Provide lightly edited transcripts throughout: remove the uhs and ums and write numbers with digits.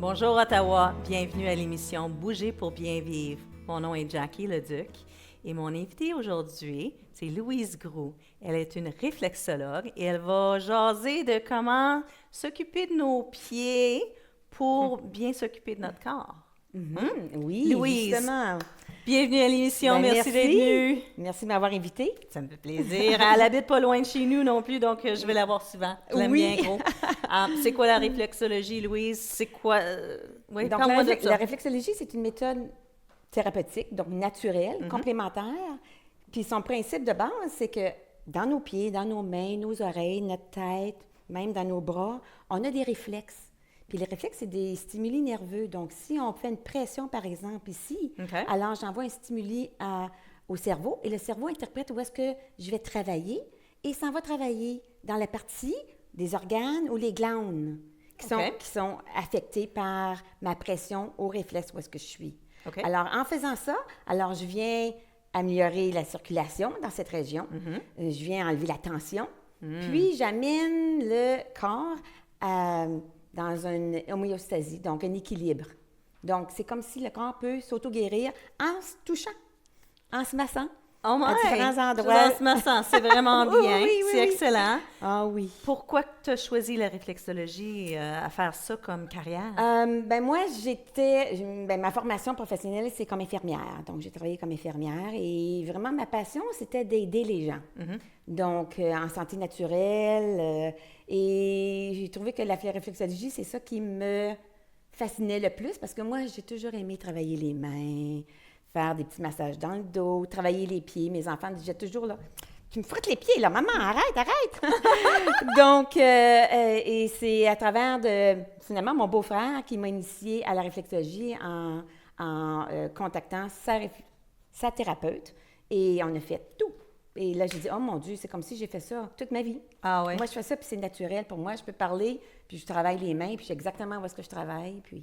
Bonjour Ottawa, bienvenue à l'émission Bouger pour bien vivre. Mon nom est Jackie Leduc et mon invitée aujourd'hui, c'est Louise Groux. Elle est une réflexologue et elle va jaser de comment s'occuper de nos pieds pour bien s'occuper de notre corps. Oui, Louise, justement. bienvenue à l'émission, merci d'être venue. Merci de m'avoir invitée. Ça me fait plaisir. Elle habite pas loin de chez nous non plus, donc je vais la voir souvent. Je l'aime bien gros. C'est quoi la réflexologie, Louise? C'est quoi... Oui, Donc, parle-moi de ça. la réflexologie, c'est une méthode thérapeutique, donc naturelle, complémentaire. Puis son principe de base, c'est que dans nos pieds, dans nos mains, nos oreilles, notre tête, même dans nos bras, on a des réflexes. Puis les réflexes, c'est des stimuli nerveux. Donc, si on fait une pression, par exemple, ici, alors j'envoie un stimuli au cerveau et le cerveau interprète où est-ce que je vais travailler et ça va travailler dans la partie des organes ou les glandes qui sont affectées par ma pression au réflexe où est-ce que je suis. Alors, en faisant ça, alors je viens améliorer la circulation dans cette région, je viens enlever la tension, puis j'amène le corps dans une homéostasie, donc un équilibre. Donc, c'est comme si le corps peut s'auto-guérir en se touchant, en se massant à différents endroits. En se massant, c'est vraiment bien, c'est excellent. Ah oui. Pourquoi tu as choisi la réflexologie à faire ça comme carrière? Moi, ma formation professionnelle, c'est comme infirmière. Donc, j'ai travaillé comme infirmière et vraiment, ma passion, c'était d'aider les gens. Donc, en santé naturelle. Et j'ai trouvé que la réflexologie, c'est ça qui me fascinait le plus parce que moi, j'ai toujours aimé travailler les mains, faire des petits massages dans le dos, travailler les pieds. Mes enfants disaient toujours, là, tu me frottes les pieds, là, maman, arrête! Donc, et c'est à travers finalement, mon beau-frère qui m'a initiée à la réflexologie en contactant sa thérapeute. Et on a fait tout. Et là, j'ai dit, oh mon Dieu, c'est comme si j'ai fait ça toute ma vie. Ah oui? Moi, je fais ça, puis c'est naturel pour moi. Je peux parler, puis je travaille les mains, puis je sais exactement où est-ce que je travaille. Puis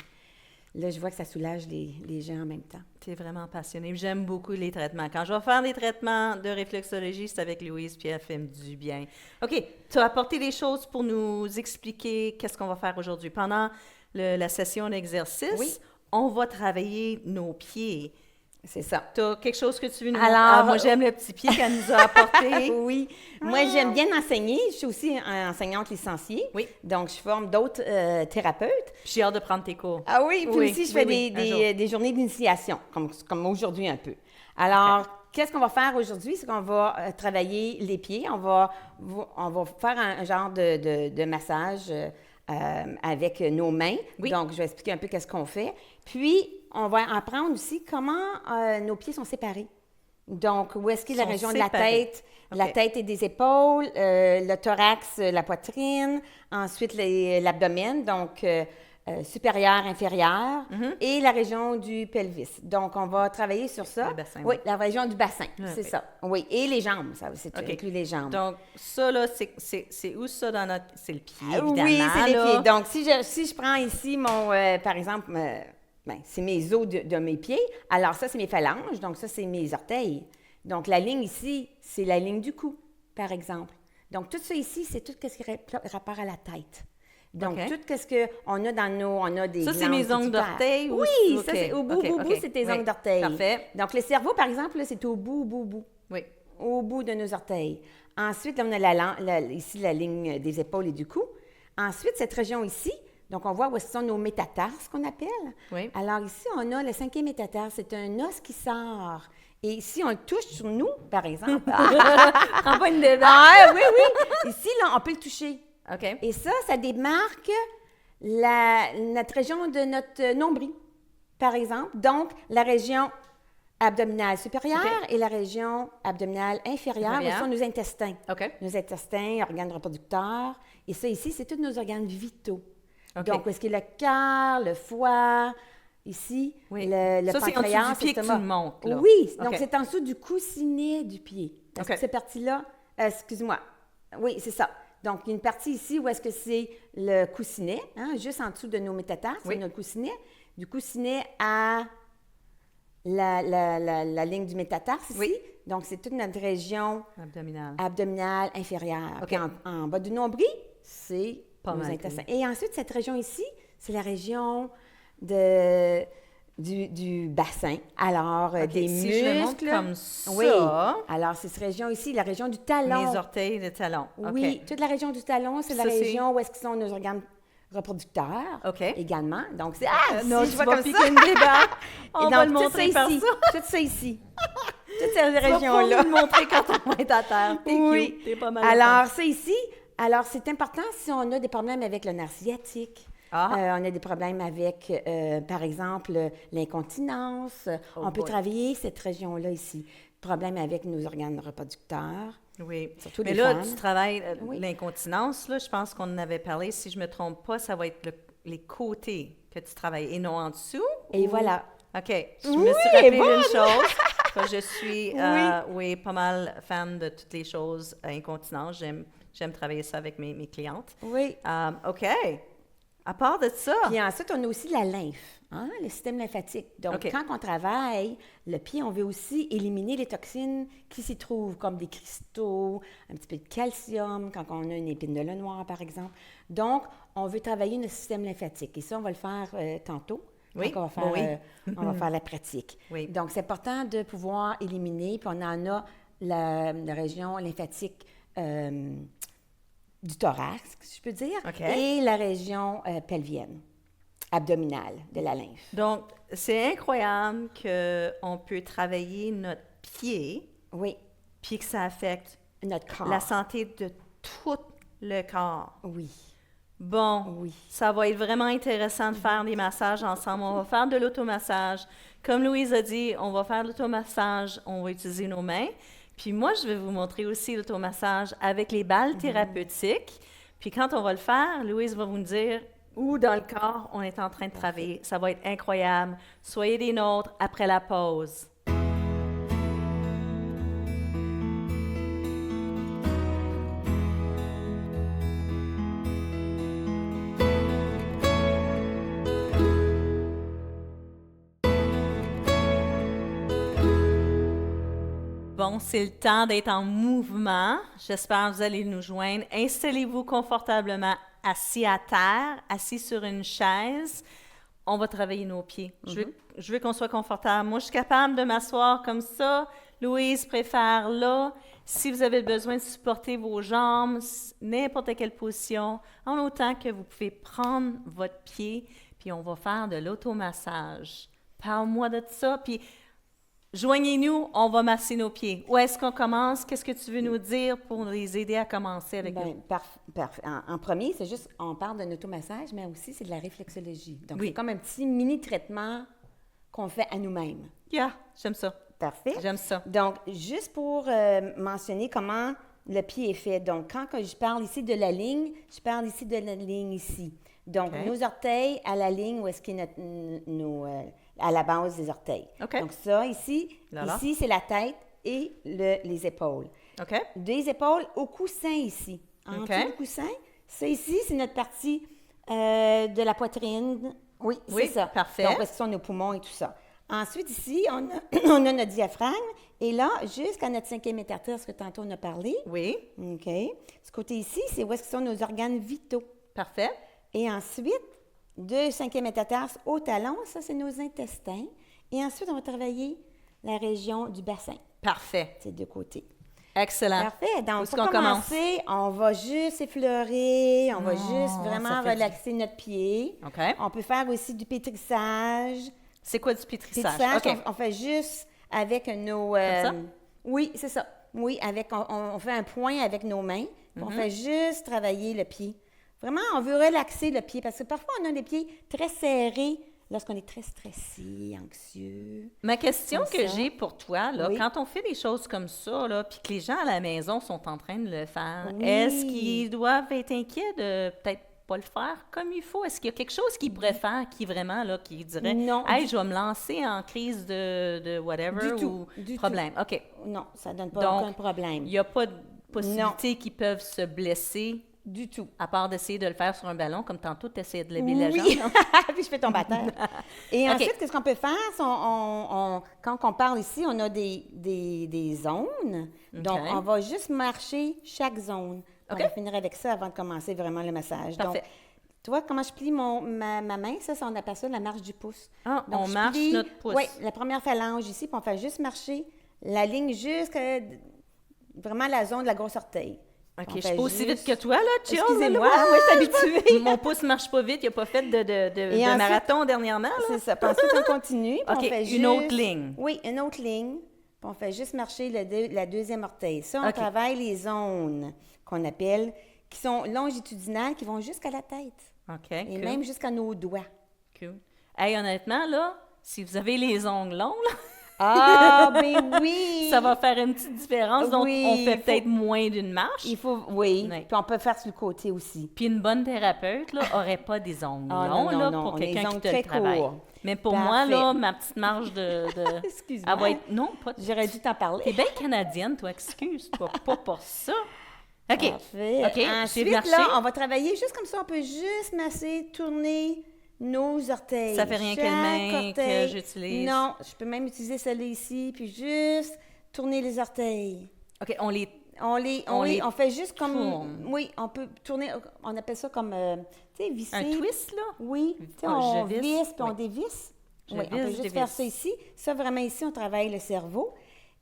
là, je vois que ça soulage les gens en même temps. Tu es vraiment passionnée. J'aime beaucoup les traitements. Quand je vais faire des traitements de réflexologie, c'est avec Louise, puis elle fait du bien. OK, tu as apporté des choses pour nous expliquer qu'est-ce qu'on va faire aujourd'hui. Pendant la session d'exercice, on va travailler nos pieds. C'est ça. Tu as quelque chose que tu veux nous montrer? Alors, moi, j'aime le petit pied qu'elle nous a apporté. Oui. Moi, j'aime bien enseigner. Je suis aussi enseignante licenciée. Oui. Donc, je forme d'autres thérapeutes. Puis j'ai hâte de prendre tes cours. Ah oui, puis aussi, je fais des journées d'initiation, comme aujourd'hui un peu. Alors, qu'est-ce qu'on va faire aujourd'hui? C'est qu'on va travailler les pieds. On va faire un genre de massage avec nos mains. Donc, je vais expliquer un peu qu'est-ce qu'on fait. Puis, on va apprendre aussi comment nos pieds sont séparés. Donc, où est-ce qu'il y a la région de la tête? La tête et des épaules, le thorax, la poitrine, ensuite l'abdomen, donc supérieur, inférieur, et la région du pelvis. Donc, on va travailler sur ça. Le bassin. Oui, la région du bassin, c'est ça. Oui, et les jambes, ça aussi, inclut les jambes. Donc, ça, là, c'est où ça dans notre... C'est le pied, évidemment. Oui, c'est les pieds. Donc, si je prends ici par exemple... c'est mes os de mes pieds. Alors, ça, c'est mes phalanges. Donc, ça, c'est mes orteils. Donc, la ligne ici, c'est la ligne du cou, par exemple. Donc, tout ça ici, c'est tout ce qui a rapport à la tête. Donc, tout ce qu'on a dans on a des ça, c'est mes ongles d'orteil? Oui, ça, c'est au bout, c'est tes ongles d'orteil. Parfait. Donc, le cerveau, par exemple, là, c'est au bout. Oui. Au bout de nos orteils. Ensuite, là, on a ici la ligne des épaules et du cou. Ensuite, cette région ici, donc, on voit où sont nos métatarses, qu'on appelle. Oui. Alors, ici, on a le 5e métatarse. C'est un os qui sort. Et si on le touche sur nous, par exemple... Prends pas une dedans. Ah, oui. Ici, là, on peut le toucher. OK. Et ça démarque notre région de notre nombril, par exemple. Donc, la région abdominale supérieure et la région abdominale inférieure, où sont nos intestins. Nos intestins, organes reproducteurs. Et ça, ici, c'est tous nos organes vitaux. Donc, est-ce qu'il y a le cœur, le foie, ici, le ça, pancréas, c'est en dessous du pied que tu le montres, là. Oui, donc c'est en dessous du coussinet du pied. Est-ce que cette partie-là, excuse-moi, oui, c'est ça. Donc, il y a une partie ici où est-ce que c'est le coussinet, juste en dessous de nos métatarses, c'est notre coussinet. Du coussinet à la ligne du métatarse ici. Donc, c'est toute notre région abdominale inférieure. Puis en bas du nombril, c'est nos intestins. Et ensuite, cette région ici, c'est la région du bassin. Alors, OK, des si muscles. je le montre comme ça, Oui. Alors, c'est cette région ici, la région du talon. mes orteils de talon. OK. Oui, toute la région du talon, c'est la Ça, c'est- région où est-ce qu'ils sont nos organes reproducteurs. OK. Également. Donc, c'est... Ah, Non, si, tu je vois vas comme piquer ça. une débat. On Et va donc, le tout montrer ça par ici. ça. Tout ça ici. Toute cette Tu vas région-là. pouvoir nous le montrer quand on va être à terre. T'es Oui. cute. T'es pas mal. Alors, c'est ici. Alors, c'est important si on a des problèmes avec le nerf sciatique. Ah. On a des problèmes avec, par exemple, l'incontinence. Oh On peut boy. travailler cette région-là ici. Problème avec nos organes reproducteurs. Oui. Surtout Mais les là, femmes. tu travailles Oui. l'incontinence, là, je pense qu'on en avait parlé. Si je ne me trompe pas, ça va être les côtés que tu travailles et non en dessous. Et ou- voilà. OK. Je Oui, me suis rappelé bonne! une chose. Que je suis, Oui. oui, pas mal fan de toutes les choses incontinence. J'aime travailler ça avec mes clientes. Oui. OK. À part de ça, Puis ensuite, on a aussi la lymphe, hein, le système lymphatique. Donc, OK. quand on travaille le pied, on veut aussi éliminer les toxines qui s'y trouvent, comme des cristaux, un petit peu de calcium, quand on a une épine de lin noir, par exemple. Donc, on veut travailler notre système lymphatique. Et ça, on va le faire tantôt. Oui, Donc, on va faire, oui. on va faire la pratique. Oui. Donc, c'est important de pouvoir éliminer, puis on en a la région lymphatique du thorax, si je peux dire, OK. et la région pelvienne, abdominale de la lymphe. donc, c'est incroyable qu'on peut travailler notre pied, Oui, puis que ça affecte notre corps. la santé de tout le corps. Oui, Bon, oui. ça va être vraiment intéressant de faire des massages ensemble. On va faire de l'automassage. Comme Louise a dit, on va faire de l'automassage, on va utiliser nos mains. Puis moi, je vais vous montrer aussi l'automassage avec les balles thérapeutiques. Puis quand on va le faire, Louise va vous dire où dans le corps on est en train de travailler. Ça va être incroyable. Soyez des nôtres après la pause. Bon, c'est le temps d'être en mouvement. J'espère que vous allez nous joindre. Installez-vous confortablement assis à terre, assis sur une chaise. On va travailler nos pieds. Je veux qu'on soit confortable. Moi, je suis capable de m'asseoir comme ça. Louise préfère là. Si vous avez besoin de supporter vos jambes, n'importe quelle position, en autant que vous pouvez prendre votre pied, puis on va faire de l'automassage. Parle-moi de ça, puis joignez-nous, on va masser nos pieds. Où est-ce qu'on commence? Qu'est-ce que tu veux nous dire pour les aider à commencer avec nous? Bien, parfait. En premier, c'est juste, on parle d'un automassage, mais aussi, c'est de la réflexologie. Donc, Oui. c'est comme un petit mini-traitement qu'on fait à nous-mêmes. Yeah, j'aime ça. Parfait. J'aime ça. Donc, juste pour mentionner comment le pied est fait. Donc, quand je parle ici de la ligne, je parle ici de la ligne ici. Donc, OK. nos orteils à la ligne où est-ce qu'il y a à la base des orteils. OK. Donc, ça, ici, Là. ici, c'est la tête et les épaules. OK? Des épaules au coussin ici. En OK. dessous du coussin, ça ici, c'est notre partie de la poitrine. Oui, Oui, c'est ça. parfait. Donc, parce que sont nos poumons et tout ça. Ensuite, ici, on a, on a notre diaphragme. Et là, jusqu'à notre 5e métatarse que tantôt on a parlé. Oui. OK. Ce côté ici, c'est où est-ce que sont nos organes vitaux. Parfait. Et ensuite, de 5e métatarse au talon, ça, c'est nos intestins. Et ensuite, on va travailler la région du bassin. Parfait. C'est deux côtés. Excellent. Parfait. Donc, Où est-ce pour qu'on commence? commencer, on va juste effleurer, on va juste ça vraiment fait relaxer notre pied. OK. On peut faire aussi du pétrissage. C'est quoi du pétrissage? Pétrissage, OK. on fait juste avec nos... ça? Oui, c'est ça. Oui, on fait un point avec nos mains. Puis On fait juste travailler le pied. Vraiment, on veut relaxer le pied parce que parfois, on a des pieds très serrés lorsqu'on est très stressé, anxieux. Ma question Comme que ça. j'ai pour toi, là, Oui. quand on fait des choses comme ça, là, puis que les gens à la maison sont en train de le faire, Oui. est-ce qu'ils doivent être inquiets de peut-être pas le faire comme il faut? Est-ce qu'il y a quelque chose qu'ils pourraient faire qui vraiment, là, qui dirait, Non. hey, je vais me lancer en crise de whatever Du tout, ou du problème? OK. Non, ça ne donne pas Donc, aucun problème. Il n'y a pas de possibilité qu'ils peuvent se blesser, Du tout. à part d'essayer de le faire sur un ballon, comme tantôt, tu essayais de lever la Oui, jambe. puis je fais tomber à terre. Et OK. ensuite, qu'est-ce qu'on peut faire? Quand on parle ici, on a des zones. Donc, OK. on va juste marcher chaque zone. On OK. va finir avec ça avant de commencer vraiment le massage. Parfait. Donc, Tu vois comment je plie ma main? Ça, on appelle ça la marche du pouce. Ah, Donc, on je marche plie, notre pouce. oui, la première phalange ici, puis on fait juste marcher la ligne jusqu'à vraiment la zone de la grosse orteil. OK, On je suis fait pas aussi vite juste- que toi, là, chill. Excusez-moi, là, moi, je suis habituée. Mon pouce marche pas vite. Il a pas fait de ensuite- marathon dernièrement, là. C'est ça. Puis ensuite, on continue. Puis OK, on fait une autre ligne. Oui, une autre ligne. Puis on fait juste marcher la deuxième orteil. Ça, on OK. travaille les zones qu'on appelle, qui sont longitudinales, qui vont jusqu'à la tête. OK, Et cool. même jusqu'à nos doigts. Cool. Hey, honnêtement, là, si vous avez les ongles longs, là, Ah, ben oui! ça va faire une petite différence. Donc, Oui, on fait il faut- peut-être moins d'une marche. Il faut, oui. Ouais. Puis on peut faire sur le côté aussi. Puis une bonne thérapeute, là, aurait pas des ongles Ah, longs, non, là, non, pour on a des quelqu'un qui ongles te très le travaille. courts. Mais pour moi, là, Parfait. ma petite marge de... Excuse-moi. Elle va être... Non, pas de... J'aurais dû t'en parler. T'es bien canadienne, toi, excuse-toi pas pour ça. OK. Parfait. OK, Ensuite, j'ai marché. là, on va travailler juste comme ça. On peut juste masser, tourner nos orteils. Ça fait rien que Chaque le main orteil. que j'utilise. Non, je peux même utiliser celle-là ici, puis juste tourner les orteils. OK, on les... On fait juste comme... tourne. Oui, on peut tourner, on appelle ça comme, tu sais, visser. Un twist, là? Oui, tu sais, Ah, on je visse. visse, puis on Oui. dévisse. Je Oui, on visse, peut je juste faire dévisse. ça ici. Ça, vraiment, ici, on travaille le cerveau.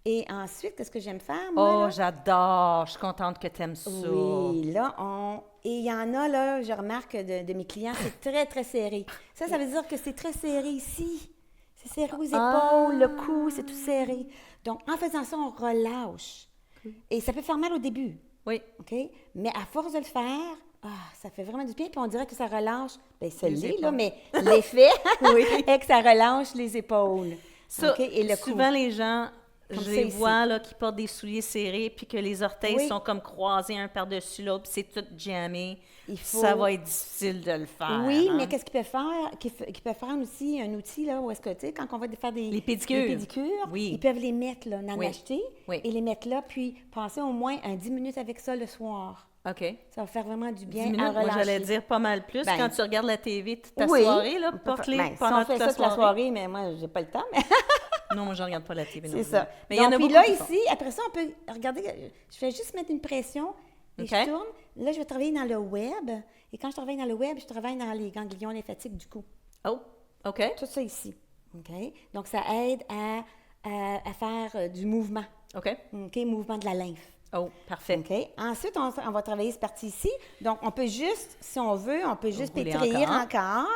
Et ensuite, qu'est-ce que j'aime faire, moi, Oh, là? j'adore. Je suis contente que tu aimes ça. Oui, là, Et il y en a, là, je remarque de mes clients, c'est très, très serré. Ça veut dire que c'est très serré ici. C'est serré aux épaules, le cou, c'est tout serré. Donc, en faisant ça, on relâche. Et ça peut faire mal au début, Oui. OK? Mais à force de le faire, ça fait vraiment du bien. Puis on dirait que ça relâche. Bien, ça Les l'est, épaules. là, mais l'effet est que ça relâche les épaules. Ça, OK? Et le cou. souvent, les gens, Comme je ça les ici. vois, là, qui portent des souliers serrés, puis que les orteils Oui. sont comme croisés un par-dessus l'autre, puis c'est tout jammé. Il faut- Ça va être difficile de le faire. Oui, hein. mais qu'est-ce qu'il peut faire? Qu'il peut faire aussi un outil, là, où est-ce que, tu sais, quand on va faire Les pédicures. des pédicures, Oui. ils peuvent les mettre, là, en Oui. acheter, Oui. et les mettre là, puis passer au moins 10 minutes avec ça le soir. OK. Ça va faire vraiment du 10 bien minutes, à moi, relâcher. j'allais dire pas mal plus. Ben, quand tu regardes la TV toute ta Oui. soirée, là, On peut porte-les faire- ben, pendant si on fait toute ça la toute la soirée. soirée, mais moi, j'ai pas le temps, mais Non, moi, je regarde pas la TV non c'est plus. ça. Mais il y en a Donc, beaucoup puis là, qui font. ici, après ça, on peut, regardez, je fais juste mettre une pression, et OK. je tourne. Là, je vais travailler dans le web, et quand je travaille dans le web, je travaille dans les ganglions lymphatiques du cou. Oh, OK. Tout ça ici. OK? Donc, ça aide à faire du mouvement. OK. OK? Mouvement de la lymphe. Oh, parfait. OK? Ensuite, on va travailler cette partie ici. Donc, on peut juste, si on veut, on peut juste Rouler pétrir encore. encore.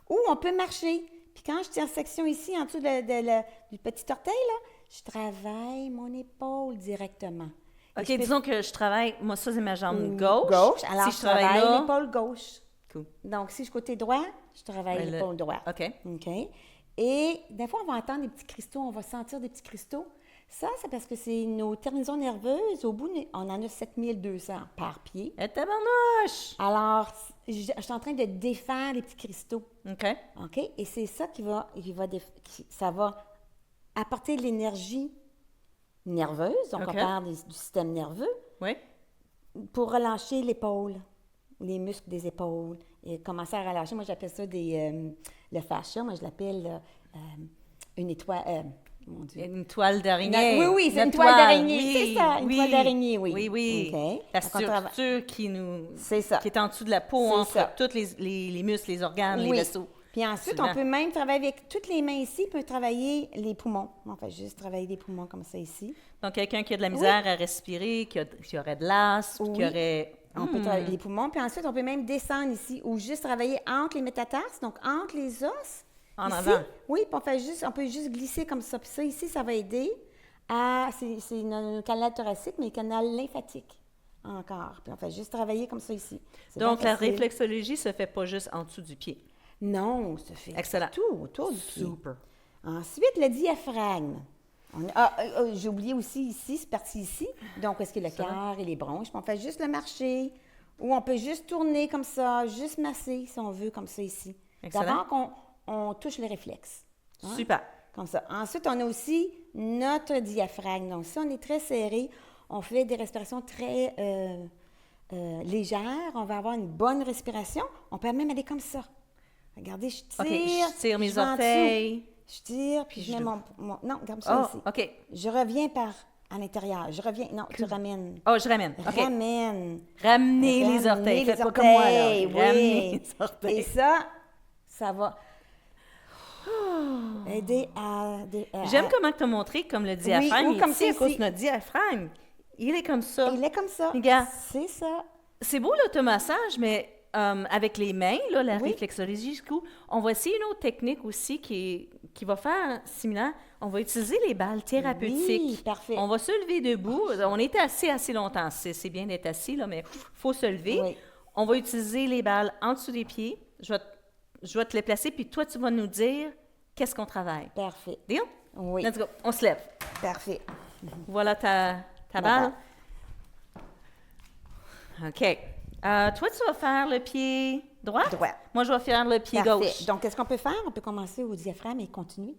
Ou on peut marcher. Puis quand je tiens section ici, en dessous du petit orteil, là, je travaille mon épaule directement. Et OK, je peux- disons que je travaille, moi, ça, c'est ma jambe gauche. Gauche. Alors, si je je travaille travaille là... l'épaule gauche. Cool. Donc, si je suis côté droit, je travaille Ben, l'épaule droite. OK. OK. Et des fois, on va entendre des petits cristaux, on va sentir des petits cristaux. Ça, c'est parce que c'est nos terminaisons nerveuses. Au bout, on en a 7200 par pied. Et tabarnouche! Alors, je suis en train de défaire les petits cristaux. OK. OK? Et c'est ça ça va apporter de l'énergie nerveuse. Donc, OK. on parle du système nerveux Oui. pour relâcher l'épaule, les muscles des épaules. Et commencer à relâcher. Moi, j'appelle ça le fascia. Moi, je l'appelle une étoile. Mon Dieu. Une toile d'araignée. Oui, oui, c'est une Notre toile d'araignée. oui, C'est ça, une oui. toile d'araignée, oui. Oui, oui. OK. La Donc, on travaille- structure qui nous... C'est ça. Qui est en dessous de la peau, C'est entre ça. tous les muscles, les organes, les Oui. vaisseaux. Puis ensuite, Souvent. on peut même travailler avec toutes les mains ici, peut travailler les poumons. On fait juste travailler les poumons comme ça ici. Donc, quelqu'un qui a de la misère à respirer, qui aurait de l'asthme, qui Oui. aurait... On peut travailler les poumons. Puis ensuite, on peut même descendre ici ou juste travailler entre les métatarses, donc entre les os. En ici. avant. Oui, puis on peut juste glisser comme ça. Puis ça, ici, ça va aider c'est le canal thoracique, mais le canal lymphatique encore. Puis on fait juste travailler comme ça ici. C'est Donc, bien la facile. réflexologie se fait pas juste en dessous du pied. Non, ça fait Excellent. tout autour du pied. Super. Ensuite, le diaphragme. J'ai oublié aussi ici, c'est parti ici. Donc, est-ce que le cœur et les bronches? Puis on fait juste le marcher. Ou on peut juste tourner comme ça, juste masser, si on veut, comme ça ici. Excellent. D'abord qu'on touche les réflexes. Hein? Super. Comme ça. Ensuite, on a aussi notre diaphragme. Donc, si on est très serré, on fait des respirations très légères. On va avoir une bonne respiration. On peut même aller comme ça. Regardez, je tire. OK, je tire mes vais en dessous. orteils. Je tire, puis je mets Je- mon... Non, comme ça Oh, ici. OK. Je reviens par à l'intérieur. Je reviens. Non, tu ramènes. Oh, je ramène. OK. Ramène. Ramenez les orteils. Faites pas comme moi, là. Oui. Ramenez les orteils. Et ça va aider à... J'aime comment tu as montré comme le diaphragme. ou comme ici, à ça cause ici. de notre diaphragme. Il est comme ça. Il est comme ça. Regarde. C'est ça. C'est beau l'automassage, mais avec les mains, là, la Oui. réflexologie jusqu'où, on va essayer une autre technique aussi qui va faire similaire. On va utiliser les balles thérapeutiques. Oui, parfait. On va se lever debout. On est assis assez longtemps. C'est bien d'être assis, là, mais il faut se lever. Oui. On va utiliser les balles en dessous des pieds. Je vais te les placer, puis toi, tu vas nous dire qu'est-ce qu'on travaille. Parfait. Deal? Oui. Let's go. On se lève. Parfait. Voilà ta balle. OK. Toi, tu vas faire le pied droit? Droit. Moi, je vais faire le pied Parfait. gauche. Donc, qu'est-ce qu'on peut faire? On peut commencer au diaphragme et continuer.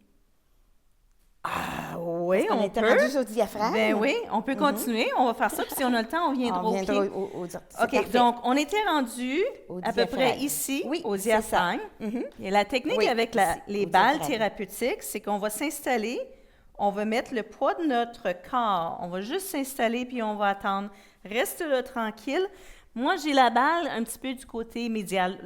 Ah oui, On on était peut. rendu au diaphragme. Ben oui, on peut continuer. On va faire ça, puis si on a le temps, on viendra On au viendra pied. au c'est OK, parfait. donc on était rendu Au à peu près diaphragme. ici, Oui, au c'est ça. diaphragme. Et la technique Oui, avec ici, les au balles diaphragme. thérapeutiques, c'est qu'on va s'installer, on va mettre le poids de notre corps. On va juste s'installer, puis on va attendre. Reste là tranquille. Moi, j'ai la balle un petit peu du côté médial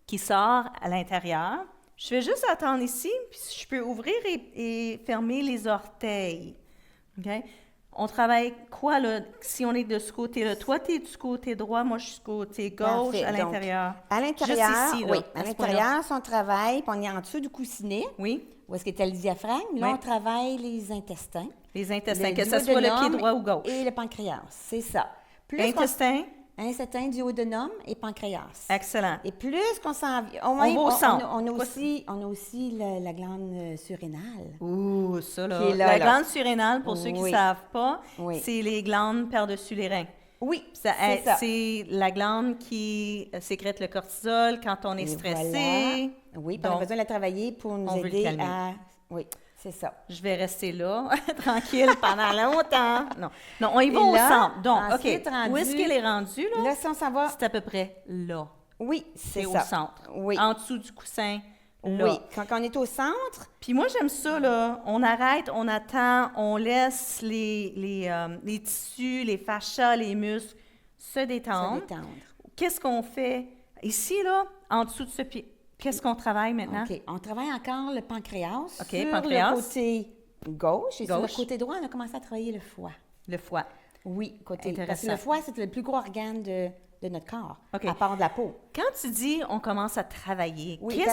qui sort à l'intérieur. Je vais juste attendre ici, puis je peux ouvrir et fermer les orteils. OK? On travaille quoi, là, si on est de ce côté-là? Toi, tu es du côté droit, moi, je suis du côté gauche, Parfait. à Donc, l'intérieur. À l'intérieur, Juste ici, là, oui. à À ce l'intérieur, si on travaille, puis on est en dessous du coussinet, Oui, où est-ce qu'était le diaphragme, là, Oui. on travaille les intestins. les intestins, que ce duodénum soit le pied droit ou gauche. Et le pancréas, c'est ça. Intestin, Intestin, duodénum et pancréas. excellent. Et plus qu'on s'en vient... On va au centre. On a aussi la glande surrénale. Ouh, ça, là. Qui est là, La là. glande surrénale, pour ceux qui ne Oui. savent pas, Oui. c'est les glandes par-dessus les reins. Oui, Ça- c'est ça. C'est la glande qui sécrète le cortisol quand on est Et stressé. voilà. Oui, puis on a Donc, besoin de la travailler pour nous on veut le aider calmer. à... Oui, c'est ça. je vais rester là, tranquille, pendant longtemps. Non, on y va Et au là, centre. Donc, ensuite, OK, où est-ce qu'elle est rendue, là? Là, si on s'en va... C'est à peu près là. Oui, c'est C'est au ça. centre. Oui. En dessous du coussin, là. Oui, quand on est au centre, Puis moi, j'aime ça, là. On arrête, on attend, on laisse les tissus, les fascias, les muscles se se détendre. détendre. Qu'est-ce qu'on fait ici, là, en dessous de ce pied? Qu'est-ce qu'on travaille maintenant? OK. On travaille encore le pancréas. OK, sur pancréas. le côté gauche. Et sur Gauche. le côté droit, on a commencé à travailler le foie. Le foie. Oui, côté... Parce que Intéressant. le foie, c'est le plus gros organe de notre corps, OK. à part de la peau. Quand tu dis on commence à travailler, Oui,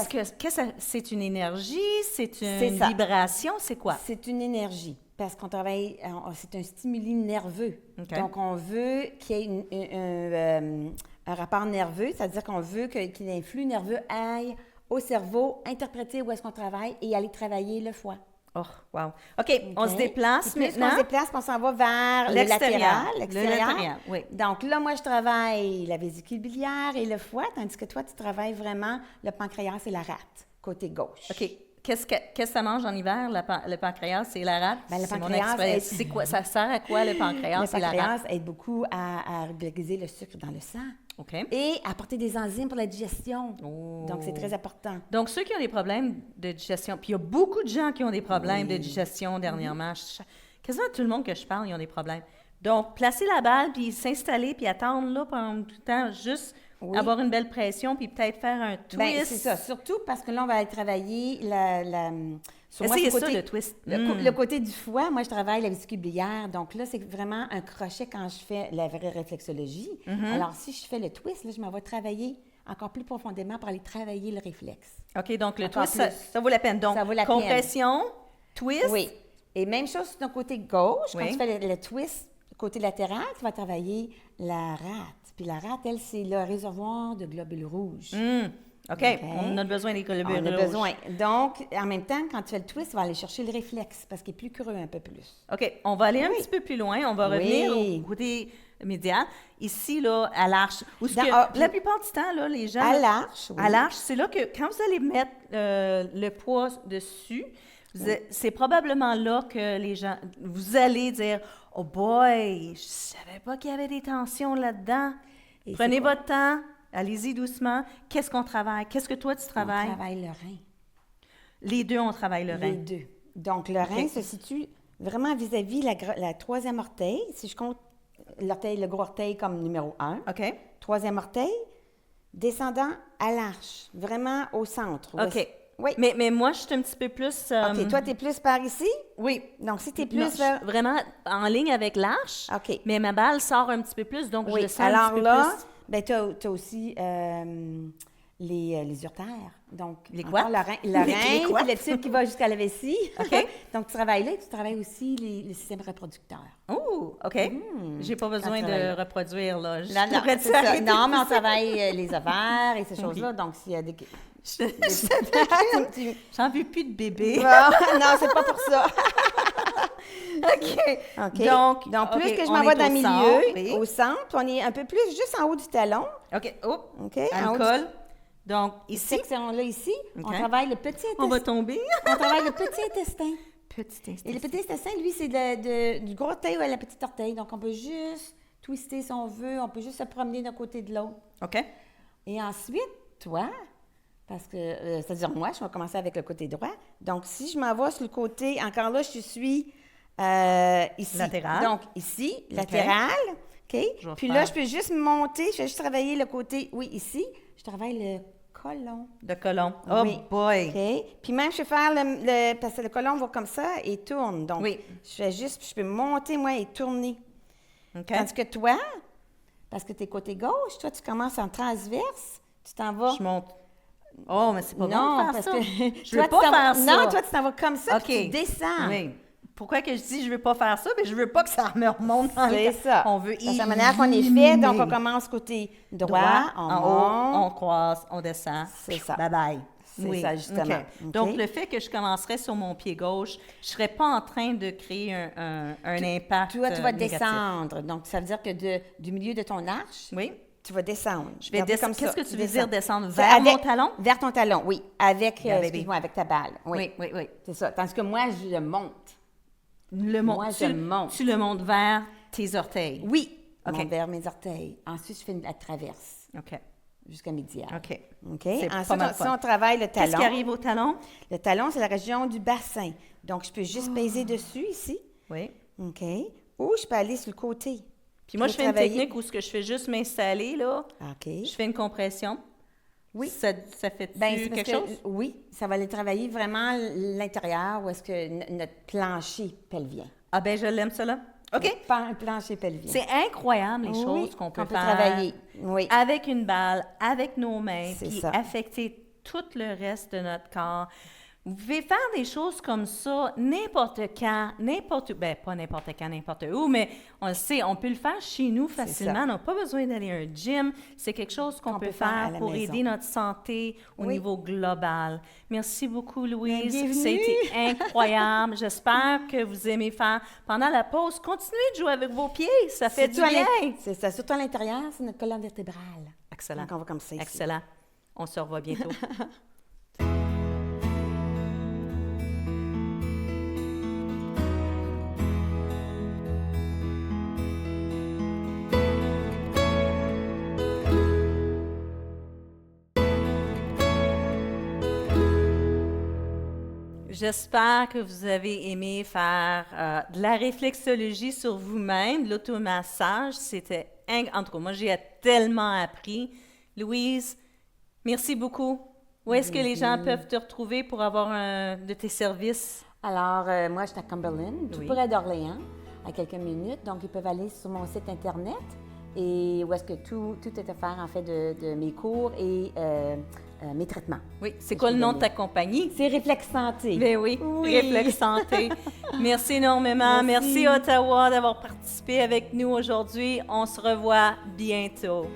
c'est une énergie, c'est C'est une ça. vibration, c'est quoi? C'est une énergie, parce qu'on travaille, c'est un stimuli nerveux. OK. Donc, on veut qu'il y ait un rapport nerveux, c'est-à-dire qu'on veut qu'il un flux nerveux aille au cerveau, interpréter où est-ce qu'on travaille et aller travailler le foie. Oh, wow. OK, on se déplace Puis plus maintenant. on se déplace, puis on s'en va vers le L'extérieur. latéral, Le l'extérieur. latéral, oui. Donc là, moi, je travaille la vésicule biliaire et le foie, tandis que toi, tu travailles vraiment le pancréas et la rate, côté gauche. OK. Qu'est-ce que ça mange en hiver, le pancréas et la rate? Ben, le C'est mon pancréas expérience. est- C'est quoi? Ça sert à quoi, le pancréas Le et la rate? pancréas aide beaucoup à régulariser le sucre dans le sang OK. et à apporter des enzymes pour la digestion. Oh. Donc, c'est très important. Donc, ceux qui ont des problèmes de digestion, puis il y a beaucoup de gens qui ont des problèmes de digestion dernièrement. Quasiment tout le monde que je parle, ils ont des problèmes. Donc, placer la balle, puis s'installer, puis attendre là pendant tout le temps, juste Oui. avoir une belle pression, puis peut-être faire un twist. Bien, c'est ça. Surtout parce que là, on va aller travailler sur moi, Essayez ce ça, côté- le twist. Le côté du foie, moi, je travaille la vésicule biliaire. Donc là, c'est vraiment un crochet quand je fais la vraie réflexologie. Alors, si je fais le twist, là, je m'en vais travailler encore plus profondément pour aller travailler le réflexe. OK, donc le Encore twist, ça, plus. ça vaut la peine. Donc, Ça vaut la peine. compression, twist. Oui. Et même chose sur ton côté gauche, Oui. quand tu fais le twist côté latéral, tu vas travailler la rate. Puis la rate, elle, c'est le réservoir de globules rouges. OK, on a besoin des globules On a rouges. besoin. Donc, en même temps, quand tu fais le twist, tu vas aller chercher le réflexe parce qu'il est plus creux un peu plus. OK, on va aller un petit peu plus loin. On va Oui. revenir au côté médial. Ici, là, à l'arche. Où ce Dans- que, ah, puis- la plupart du temps, là, les gens... À l'arche, oui. À l'arche, c'est là que quand vous allez mettre le poids dessus, c'est probablement là que les gens... Vous allez dire, « Oh boy, je savais pas qu'il y avait des tensions là-dedans. » Et Prenez c'est quoi? votre temps, allez-y doucement. Qu'est-ce qu'on travaille? Qu'est-ce que toi, tu On travailles? travaille le rein. Les deux, on travaille le Les rein. deux. Donc, le rein se situe vraiment vis-à-vis la troisième orteil. Si je compte le gros orteil comme numéro 1. OK. Troisième orteil, descendant à l'arche, vraiment au centre. OK. Oui. Mais moi, je suis un petit peu plus... OK, toi, tu es plus par ici? Oui. Donc, si tu es Non, plus je suis vraiment en ligne avec l'arche, OK. mais ma balle sort un petit peu plus, donc je Oui, le sens un alors petit peu là, plus. ben, tu as aussi les urtères. Donc, Les encore quoi? le rein, Les quoi? puis le tube qui va jusqu'à la vessie. OK. Donc, tu travailles là et tu travailles aussi le système reproducteur. Oh, OK. J'ai pas besoin de reproduire, là. Je Non, devrais c'est ça. arrêter Non, de mais on faire ça. travaille les ovaires et ces choses-là. Donc, s'il y a des... J'en veux plus de bébé. Non, c'est pas pour ça. OK. OK. Donc plus OK, que je on m'en vais est dans au le milieu, centre, oui. au centre, on est un peu plus juste en haut du talon. OK. Oh, OK. En haut du- alcool. Donc, Cette ici, section-là, ici, on OK. travaille le petit on va intestin. tomber. On travaille le petit intestin. Petit instant. Et le petit intestin, lui, c'est du gros orteil à la petite orteil. Donc, on peut juste twister si on veut. On peut juste se promener d'un côté de l'autre. OK. Et ensuite, toi, parce que, c'est-à-dire moi, je vais commencer avec le côté droit. Donc, si je m'en vais sur le côté, encore là, je suis ici. Latéral. Donc, ici, latéral. OK? Je vais Puis faire- là, je peux juste monter. Je vais juste travailler le côté, oui, ici. Je travaille le côlon. De colon. Oh Oui. boy. OK? Puis même, je peux faire parce que le côlon va comme ça et tourne. Donc, Oui. je peux monter, moi, et tourner. OK. Tandis que toi, parce que tu es côté gauche, toi, tu commences en transverse, tu t'en vas. Je monte. Oh, mais c'est pas Non, bon de faire parce ça. que Je toi, veux tu pas t'en vas- faire ça. Non, toi, tu t'en vas comme ça, OK. puis tu descends. Oui. Pourquoi que je dis je veux pas faire ça? Mais je veux pas que ça me remonte dans C'est le ça. On veut C'est la manière qu'on est fait. Donc, on commence côté droit, on en monte. haut, on croise, on descend. C'est ça. Bye-bye. C'est ça, justement. OK. OK. Donc, le fait que je commencerais sur mon pied gauche, je serais pas en train de créer un impact Toi, tu vas négatif. descendre. Donc, ça veut dire que du milieu de ton arche, Oui. tu vas descendre. Je vais Garder descendre. comme ça. Qu'est-ce que tu veux Descends. dire descendre? C'est Vers mon talon? Vers ton talon, oui. Avec, Bien, baby. excuse-moi, avec ta balle. Oui, oui, oui. C'est ça. Tandis que moi, je le monte. Moi, je monte. Tu le montes vers tes orteils. Oui. OK. Monte vers mes orteils. Ensuite, je fais la traverse OK. jusqu'à médial. OK. OK? C'est pas Ensuite, mal si fun. on travaille le talon. Qu'est-ce qui arrive au talon? Le talon, c'est la région du bassin. Donc, je peux juste Ah. peser dessus, ici. Oui. OK? Ou je peux aller sur le côté. Puis moi, je fais une travailler- technique où ce que je fais juste m'installer, là. OK. Je fais une compression. Oui. Ça fait-tu Ben, c'est parce quelque que, chose? oui, ça va aller travailler vraiment l'intérieur où est-ce que notre plancher pelvien. Ah ben je l'aime, ça, là. OK. Le plancher pelvien. C'est incroyable, les Oui, choses qu'on peut faire travailler. Oui. avec une balle, avec nos mains, C'est puis ça. affecter tout le reste de notre corps. Vous pouvez faire des choses comme ça n'importe quand, n'importe où. Ben, pas n'importe quand, n'importe où, mais on le sait, on peut le faire chez nous facilement. ça. On n'a pas besoin d'aller à un gym. C'est quelque chose qu'on peut faire à faire la pour maison. aider notre santé au Oui. niveau global. Merci beaucoup, Louise. Bienvenue. Ça a été incroyable. J'espère que vous aimez faire pendant la pause. Continuez de jouer avec vos pieds. Ça fait du Surtout à bien. C'est ça. Surtout à l'intérieur, c'est notre colonne vertébrale. Excellent. Donc, on va comme ça ici. Excellent. On se revoit bientôt. J'espère que vous avez aimé faire de la réflexologie sur vous-même, de l'automassage. C'était en tout cas, moi, j'ai tellement appris. Louise, merci beaucoup. Où est-ce que les gens peuvent te retrouver pour avoir un de tes services? Alors, moi, je suis à Cumberland, tout Oui. près d'Orléans, à quelques minutes. Donc, ils peuvent aller sur mon site Internet et où est-ce que tout est offert, en fait, de mes cours et mes traitements. Oui, c'est quoi le nom de ta compagnie? C'est Réflexe Santé. Ben oui, Oui. Réflexe Santé. Merci énormément. Merci Ottawa d'avoir participé avec nous aujourd'hui. On se revoit bientôt.